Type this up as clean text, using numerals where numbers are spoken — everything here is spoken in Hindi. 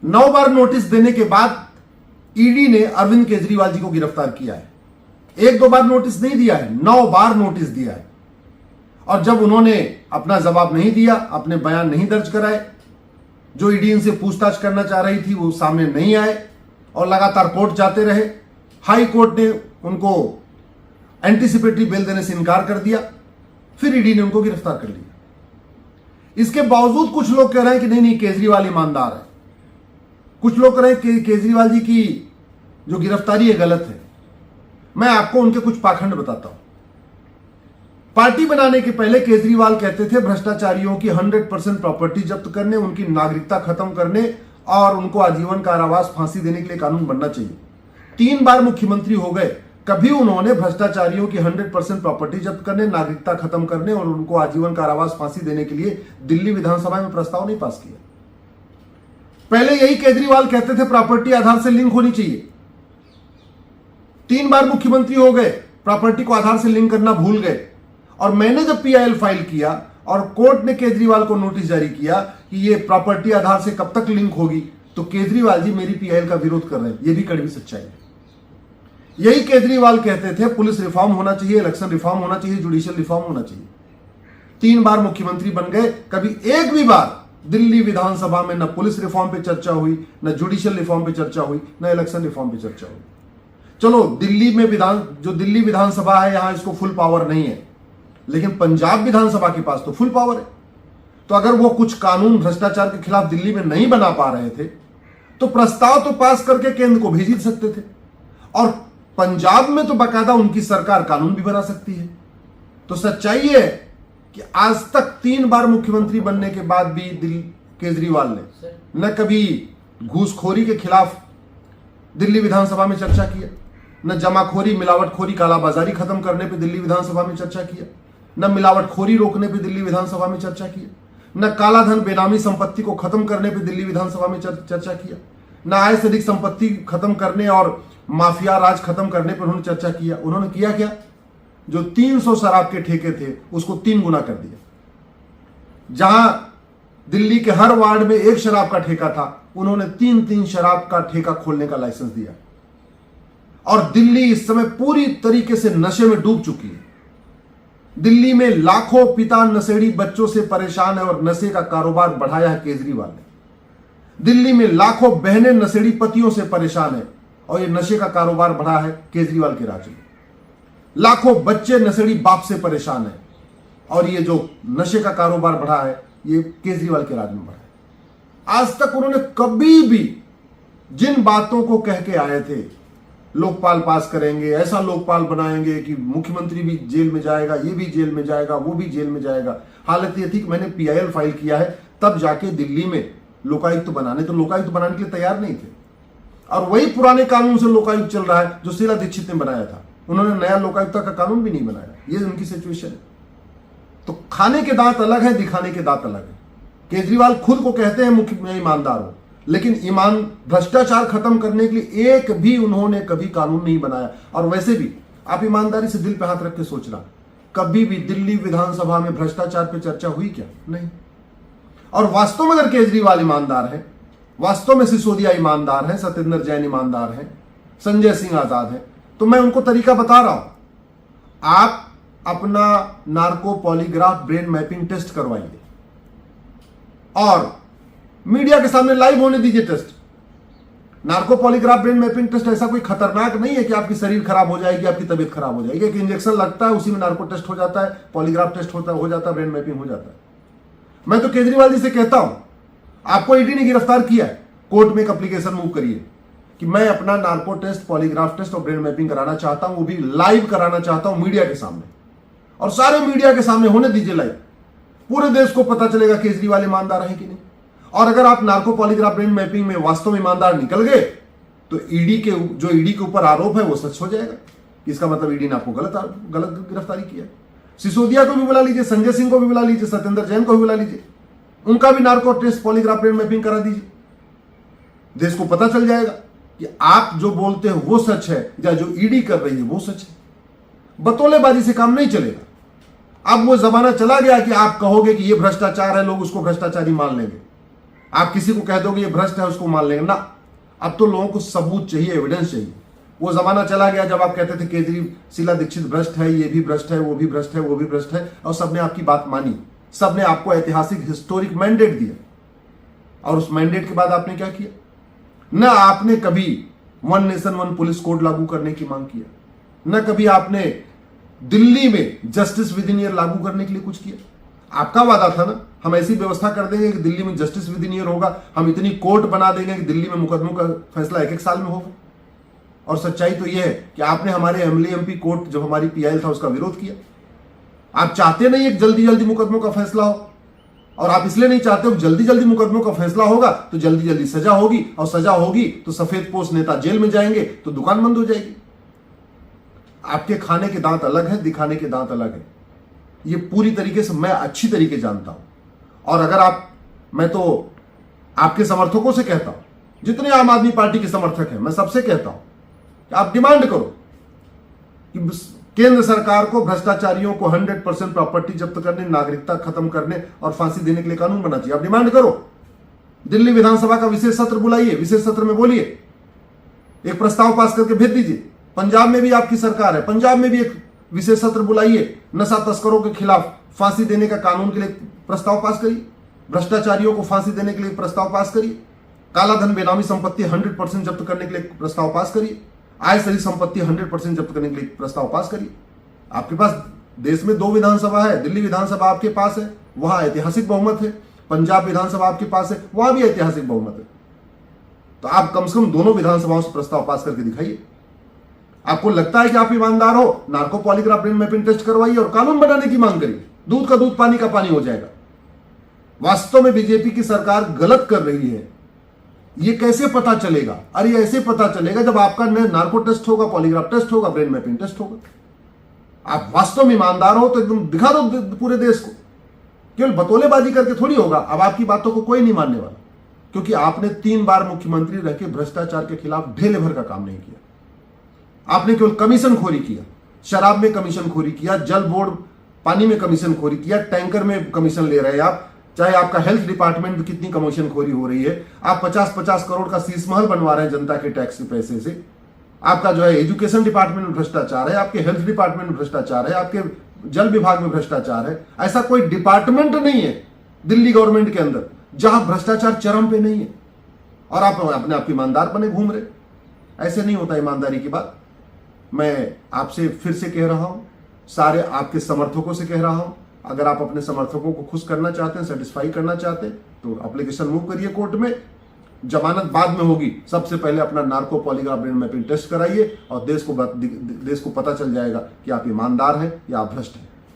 9 बार नोटिस देने के बाद ईडी ने अरविंद केजरीवाल जी को गिरफ्तार किया है। 1-2 बार नोटिस नहीं दिया है, 9 बार नोटिस दिया है। और जब उन्होंने अपना जवाब नहीं दिया, अपने बयान नहीं दर्ज कराए, जो ईडी इनसे पूछताछ करना चाह रही थी वो सामने नहीं आए और लगातार कोर्ट जाते रहे। हाई कोर्ट ने उनको एंटीसिपेटरी बेल देने से इनकार कर दिया, फिर ईडी ने उनको गिरफ्तार कर लिया। इसके बावजूद कुछ लोग कह रहे हैं कि नहीं केजरीवाल ईमानदार है। कुछ लोग कह रहे हैं कि केजरीवाल जी की जो गिरफ्तारी है गलत है। मैं आपको उनके कुछ पाखंड बताता हूं। पार्टी बनाने के पहले केजरीवाल कहते थे भ्रष्टाचारियों की 100% प्रॉपर्टी जब्त करने, उनकी नागरिकता खत्म करने और उनको आजीवन कारावास फांसी देने के लिए कानून बनना चाहिए। 3 बार मुख्यमंत्री हो गए, कभी उन्होंने भ्रष्टाचारियों की 100% प्रॉपर्टी जब्त करने, नागरिकता खत्म करने और उनको आजीवन कारावास फांसी देने के लिए दिल्ली विधानसभा में प्रस्ताव नहीं पास किया। पहले यही केजरीवाल कहते थे प्रॉपर्टी आधार से लिंक होनी चाहिए। 3 बार मुख्यमंत्री हो गए, प्रॉपर्टी को आधार से लिंक करना भूल गए। और मैंने जब पीआईएल फाइल किया और कोर्ट ने केजरीवाल को नोटिस जारी किया कि ये प्रॉपर्टी आधार से कब तक लिंक होगी, तो केजरीवाल जी मेरी पीआईएल का विरोध कर रहे हैं। ये भी कड़वी सच्चाई है। यही केजरीवाल कहते थे पुलिस रिफॉर्म होना चाहिए, इलेक्शन रिफॉर्म होना चाहिए, जुडिशियल रिफॉर्म होना चाहिए। 3 बार मुख्यमंत्री बन गए, कभी एक भी बार दिल्ली विधानसभा में न पुलिस रिफॉर्म पे चर्चा हुई, न जुडिशियल रिफॉर्म पे चर्चा हुई, न इलेक्शन रिफॉर्म पे चर्चा हुई। चलो दिल्ली में जो दिल्ली विधानसभा है यहां इसको फुल पावर नहीं है, लेकिन पंजाब विधानसभा के पास तो फुल पावर है। तो अगर वो कुछ कानून भ्रष्टाचार के खिलाफ दिल्ली में नहीं बना पा रहे थे तो प्रस्ताव तो पास करके केंद्र को भेज ही सकते थे। और पंजाब में तो बाकायदा उनकी सरकार कानून भी बना सकती है। तो सच्चाई है कि आज तक 3 बार मुख्यमंत्री बनने के बाद भी केजरीवाल ने न कभी घूसखोरी के खिलाफ दिल्ली विधानसभा में चर्चा किया, न जमाखोरी, मिलावटखोरी, कालाबाजारी खत्म करने पे दिल्ली विधानसभा में चर्चा किया, न मिलावटखोरी रोकने पे दिल्ली विधानसभा में चर्चा किया, न कालाधन बेनामी संपत्ति को खत्म करने पे दिल्ली विधानसभा में चर्चा किया, न आय से अधिक संपत्ति खत्म करने और माफिया राज खत्म करने पर उन्होंने चर्चा किया। उन्होंने किया क्या? जो 300 शराब के ठेके थे उसको 3 गुना कर दिया। जहां दिल्ली के हर वार्ड में 1 शराब का ठेका था, उन्होंने 3-3 शराब का ठेका खोलने का लाइसेंस दिया। और दिल्ली इस समय पूरी तरीके से नशे में डूब चुकी है। दिल्ली में लाखों पिता नशेड़ी बच्चों से परेशान है और नशे का कारोबार बढ़ाया है केजरीवाल ने। दिल्ली में लाखों बहनें नशेड़ी पतियों से परेशान है और ये नशे का कारोबार बढ़ा है केजरीवाल के राज में। लाखों बच्चे नशेड़ी बाप से परेशान है और ये जो नशे का कारोबार बढ़ा है ये केजरीवाल के राज में बढ़ा है। आज तक उन्होंने कभी भी जिन बातों को कह के आए थे, लोकपाल पास करेंगे, ऐसा लोकपाल बनाएंगे कि मुख्यमंत्री भी जेल में जाएगा, ये भी जेल में जाएगा, वो भी जेल में जाएगा। हालत ये थी कि मैंने पीआईएल फाइल किया है तब जाके दिल्ली में लोकायुक्त बनाने के लिए तैयार नहीं थे। और वही पुराने कानून से लोकायुक्त चल रहा है जो शीला दीक्षित ने बनाया था। उन्होंने नया लोकायुक्त का कानून भी नहीं बनाया। ये उनकी सिचुएशन है। तो खाने के दांत अलग है, दिखाने के दांत अलग है। केजरीवाल खुद को कहते हैं मैं ईमानदार हूं, लेकिन भ्रष्टाचार खत्म करने के लिए एक भी उन्होंने कभी कानून नहीं बनाया। और वैसे भी आप ईमानदारी से दिल पे हाथ रख के सोचना, कभी भी दिल्ली विधानसभा में भ्रष्टाचार पे चर्चा हुई क्या? नहीं। और वास्तव में अगर केजरीवाल ईमानदार है, वास्तव में सिसोदिया ईमानदार है, सत्येंद्र जैन ईमानदार है, संजय सिंह आजाद है, तो मैं उनको तरीका बता रहा हूं। आप अपना narco polygraph brain mapping test करवाइए और मीडिया के सामने लाइव होने दीजिए test. Narco polygraph brain mapping test ऐसा कोई खतरनाक नहीं है कि आपकी शरीर खराब हो जाएगी, आपकी तबीयत खराब हो जाएगी। एक इंजेक्शन लगता है, उसी में नार्को टेस्ट हो जाता है, पॉलीग्राफ टेस्ट हो जाता है, ब्रेन मैपिंग हो जाता है। मैं तो केजरीवाल जी से कहता हूं, आपको ईडी ने गिरफ्तार किया है, कोर्ट में एक एप्लीकेशन मूव करिए कि मैं अपना नार्को टेस्ट, पॉलीग्राफ टेस्ट और ब्रेन मैपिंग कराना चाहता हूं, वो भी लाइव कराना चाहता हूं मीडिया के सामने। और सारे मीडिया के सामने होने दीजिए लाइव। पूरे देश को पता चलेगा केजरीवाल ईमानदार है कि नहीं। और अगर आप नार्को पॉलीग्राफ ब्रेन मैपिंग में वास्तव में ईमानदार निकल गए तो ईडी के ऊपर आरोप है वो सच हो जाएगा। इसका मतलब ईडी ने आपको गलत गिरफ्तारी किया। सिसोदिया को भी बुला लीजिए, संजय सिंह को भी बुला लीजिए, सत्येंद्र जैन को भी बुला लीजिए, उनका भी narco test, polygraph brain mapping करा दीजिए। देश को पता चल जाएगा कि आप जो बोलते हैं वो सच है या जो ईडी कर रही है वो सच है। बतौलेबाजी से काम नहीं चलेगा। अब वो जमाना चला गया कि आप कहोगे कि ये भ्रष्टाचार है, लोग उसको भ्रष्टाचारी मान लेंगे। आप किसी को कह दोगे ये भ्रष्ट है, उसको मान लेंगे ना। अब तो लोगों को सबूत चाहिए, एविडेंस चाहिए। वो जमाना चला गया जब आप कहते थे केजरीवाल शीला दीक्षित भ्रष्ट है, ये भी भ्रष्ट है, वो भी भ्रष्ट है, वो भी भ्रष्ट है, और सबने आपकी बात मानी, सबने आपको ऐतिहासिक हिस्टोरिक मैंडेट दिया। और उस मैंडेट के बाद आपने क्या किया? न आपने कभी one nation one police code लागू करने की मांग किया, न कभी आपने दिल्ली में जस्टिस विद इन ईयर लागू करने के लिए कुछ किया। आपका वादा था ना, हम ऐसी व्यवस्था कर देंगे कि दिल्ली में जस्टिस विद इन ईयर होगा, हम इतनी कोर्ट बना देंगे कि दिल्ली में मुकदमों का फैसला 1-1 साल में होगा। और सच्चाई तो यह है कि आपने हमारे एमएलए एमपी कोर्ट जब हमारी पीआईएल था उसका विरोध किया। आप चाहते नहीं एक जल्दी जल्दी मुकदमों का फैसला हो, और आप इसलिए नहीं चाहते हो जल्दी जल्दी मुकदमों का फैसला होगा तो जल्दी जल्दी सजा होगी, और सजा होगी तो सफेद पोश नेता जेल में जाएंगे तो दुकान बंद हो जाएगी। आपके खाने के दांत अलग है, दिखाने के दांत अलग है। ये पूरी तरीके से मैं अच्छी तरीके जानता हूं। और अगर मैं तो आपके समर्थकों से कहता हूं, जितने आम आदमी पार्टी के समर्थक हैं, मैं सबसे कहता हूं कि आप डिमांड करो कि केंद्र सरकार को भ्रष्टाचारियों को 100% प्रॉपर्टी जब्त करने, नागरिकता खत्म करने और फांसी देने के लिए कानून बना चाहिए। आप डिमांड करो। दिल्ली विधानसभा का विशेष सत्र बुलाइए, विशेष सत्र में बोलिए, एक प्रस्ताव पास करके भेज दीजिए। पंजाब में भी आपकी सरकार है, पंजाब में भी एक विशेष सत्र बुलाइए, नशा तस्करों के खिलाफ फांसी देने का कानून के लिए प्रस्ताव पास करिए, भ्रष्टाचारियों को फांसी देने के लिए प्रस्ताव पास करिए, काला धन बेनामी संपत्ति 100% जब्त करने के लिए प्रस्ताव पास करिए, आय सही संपत्ति 100% जब्त करने के लिए प्रस्ताव पास करिए। आपके पास देश में 2 विधानसभा है, दिल्ली विधानसभा आपके पास है, वहां ऐतिहासिक बहुमत है, पंजाब विधानसभा आपके पास है, वहां भी ऐतिहासिक बहुमत है। तो आप कम से कम दोनों विधानसभाओं से प्रस्ताव पास करके दिखाइए। आपको लगता है कि आप ईमानदार हो, narco polygraph brain mapping test करवाइए और कानून बनाने की मांग करिए। दूध का दूध, पानी का पानी हो जाएगा। वास्तव में बीजेपी की सरकार गलत कर रही है, ये कैसे पता चलेगा? अरे ऐसे पता चलेगा जब आपका नार्को टेस्ट होगा, पॉलीग्राफ टेस्ट होगा, ब्रेन मैपिंग टेस्ट होगा। आप वास्तव में ईमानदार हो तो एकदम दिखा दो पूरे देश को। केवल बतौलेबाजी करके थोड़ी होगा। अब आपकी बातों को कोई नहीं मानने वाला, क्योंकि आपने 3 बार मुख्यमंत्री रह के भ्रष्टाचार के खिलाफ ढेले भर का काम नहीं किया। आपने केवल कमीशन खोरी किया, शराब में कमीशन खोरी किया, जल बोर्ड पानी में कमीशन खोरी किया, टैंकर में कमीशन ले रहे हैं आप। चाहे आपका हेल्थ डिपार्टमेंट में कितनी कमीशन खोरी हो रही है, आप 50-50 करोड़ का शीश महल बनवा रहे हैं जनता के टैक्स के पैसे से। आपका जो है एजुकेशन डिपार्टमेंट में भ्रष्टाचार है, आपके हेल्थ डिपार्टमेंट में भ्रष्टाचार है, आपके जल विभाग में भ्रष्टाचार है। ऐसा कोई डिपार्टमेंट नहीं है दिल्ली गवर्नमेंट के अंदर जहां भ्रष्टाचार चरम पे नहीं है, और आप अपने आप ईमानदार बने घूम रहे। ऐसे नहीं होता ईमानदारी की बात। मैं आपसे फिर से कह रहा हूं, सारे आपके समर्थकों से कह रहा हूं, अगर आप अपने समर्थकों को खुश करना चाहते हैं, सेटिस्फाई करना चाहते हैं, तो एप्लीकेशन मूव करिए कोर्ट में। जमानत बाद में होगी, सबसे पहले अपना narco polygraph brain mapping test कराइए और देश को पता चल जाएगा कि आप ईमानदार हैं या आप भ्रष्ट हैं।